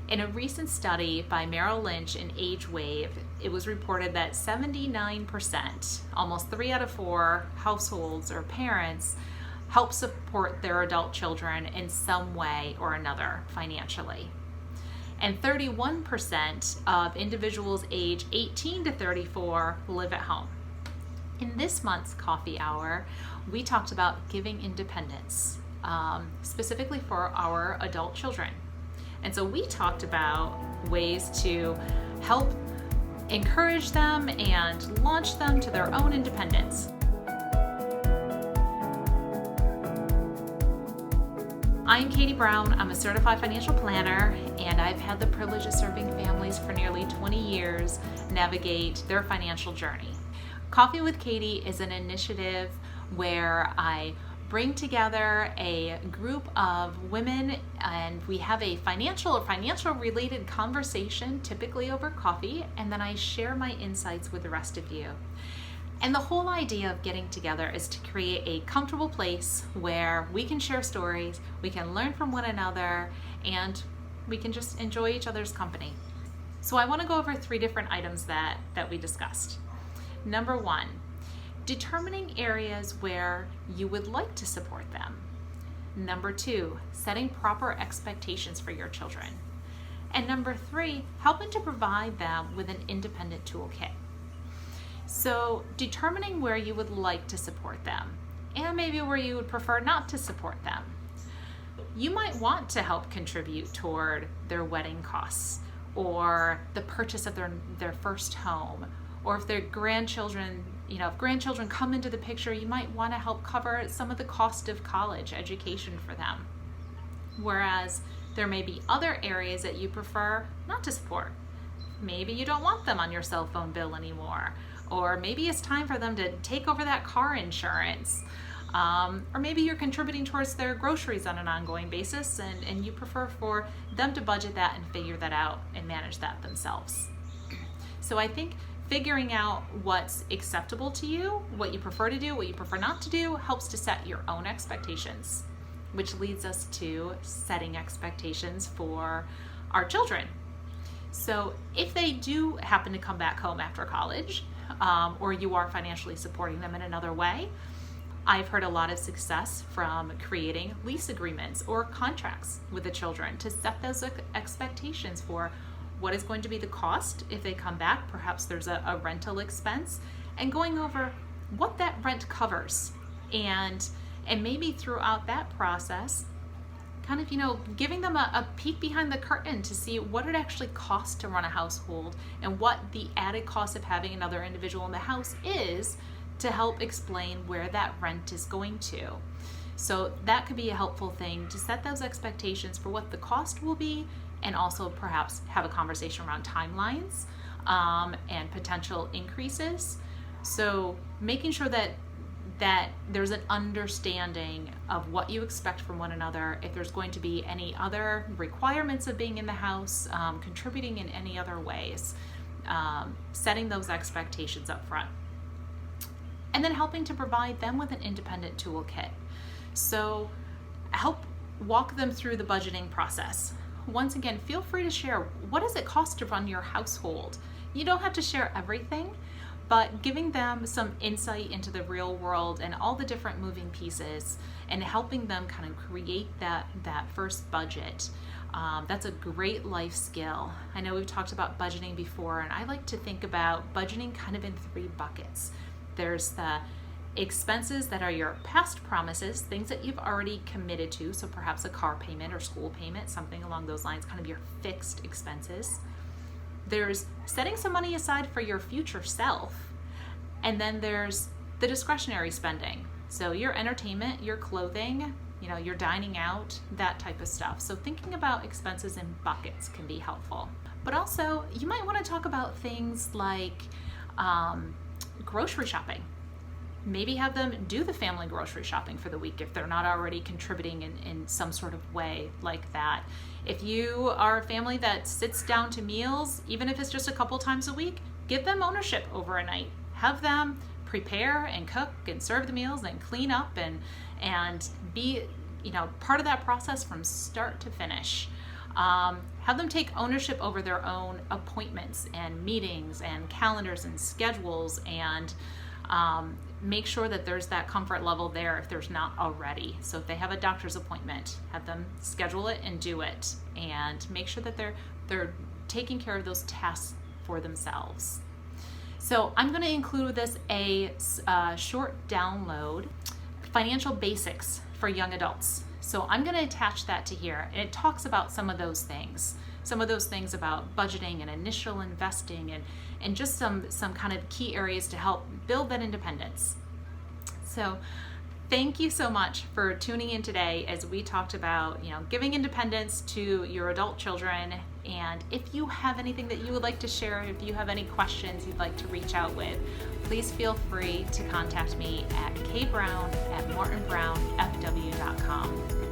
In a recent study by Merrill Lynch and AgeWave, it was reported that 79%, almost 3 out of 4 households or parents, help support their adult children in some way or another financially. And 31% of individuals age 18 to 34 live at home. In this month's coffee hour, we talked about giving independence, specifically for our adult children. And so we talked about ways to help encourage them and launch them to their own independence. I'm Katie Brown. I'm a certified financial planner, and I've had the privilege of serving families for nearly 20 years navigate their financial journey. Coffee with Katie is an initiative where I bring together a group of women and we have a financial or financial related conversation, typically over coffee, and then I share my insights with the rest of you. And the whole idea of getting together is to create a comfortable place where we can share stories, we can learn from one another, and we can just enjoy each other's company. So I want to go over 3 different items that we discussed. Number 1, determining areas where you would like to support them. Number 2, setting proper expectations for your children. And number 3, helping to provide them with an independent toolkit. So determining where you would like to support them and maybe where you would prefer not to support them. You might want to help contribute toward their wedding costs or the purchase of their first home, or if their grandchildren, if grandchildren come into the picture, you might want to help cover some of the cost of college education for them. Whereas there may be other areas that you prefer not to support. Maybe you don't want them on your cell phone bill anymore, or maybe it's time for them to take over that car insurance, or maybe you're contributing towards their groceries on an ongoing basis and you prefer for them to budget that and figure that out and manage that themselves. So I think figuring out what's acceptable to you, what you prefer to do, what you prefer not to do, helps to set your own expectations, which leads us to setting expectations for our children. So if they do happen to come back home after college, or you are financially supporting them in another way, I've heard a lot of success from creating lease agreements or contracts with the children to set those expectations for what is going to be the cost if they come back. Perhaps there's a rental expense, and going over what that rent covers, and maybe throughout that process kind of giving them a peek behind the curtain to see what it actually costs to run a household and what the added cost of having another individual in the house is, to help explain where that rent is going to. So that could be a helpful thing to set those expectations for what the cost will be, and also perhaps have a conversation around timelines and potential increases. So making sure that there's an understanding of what you expect from one another, if there's going to be any other requirements of being in the house, contributing in any other ways, setting those expectations up front. And then helping to provide them with an independent toolkit. So help walk them through the budgeting process. Once again, feel free to share, what does it cost to run your household? You don't have to share everything, but giving them some insight into the real world and all the different moving pieces and helping them kind of create that first budget. That's a great life skill. I know we've talked about budgeting before, and I like to think about budgeting kind of in 3 buckets. There's the expenses that are your past promises, things that you've already committed to, so perhaps a car payment or school payment, something along those lines, kind of your fixed expenses. There's setting some money aside for your future self, and then there's the discretionary spending, so your entertainment, your clothing, your dining out, that type of stuff. So thinking about expenses in buckets can be helpful. But also, you might want to talk about things like grocery shopping. Maybe have them do the family grocery shopping for the week if they're not already contributing in some sort of way like that. If you are a family that sits down to meals, even if it's just a couple times a week, give them ownership over a night. Have them prepare and cook and serve the meals and clean up and be part of that process from start to finish. Have them take ownership over their own appointments and meetings and calendars and schedules, and make sure that there's that comfort level there if there's not already. So if they have a doctor's appointment, have them schedule it and do it, and make sure that they're taking care of those tasks for themselves. So I'm going to include with this a short download, Financial Basics for Young Adults. So I'm going to attach that to here, and it talks about some of those things about budgeting and initial investing, and just some kind of key areas to help build that independence. So thank you so much for tuning in today as we talked about, giving independence to your adult children. And if you have anything that you would like to share, if you have any questions you'd like to reach out with, please feel free to contact me at kbrown@mortonbrownfw.com.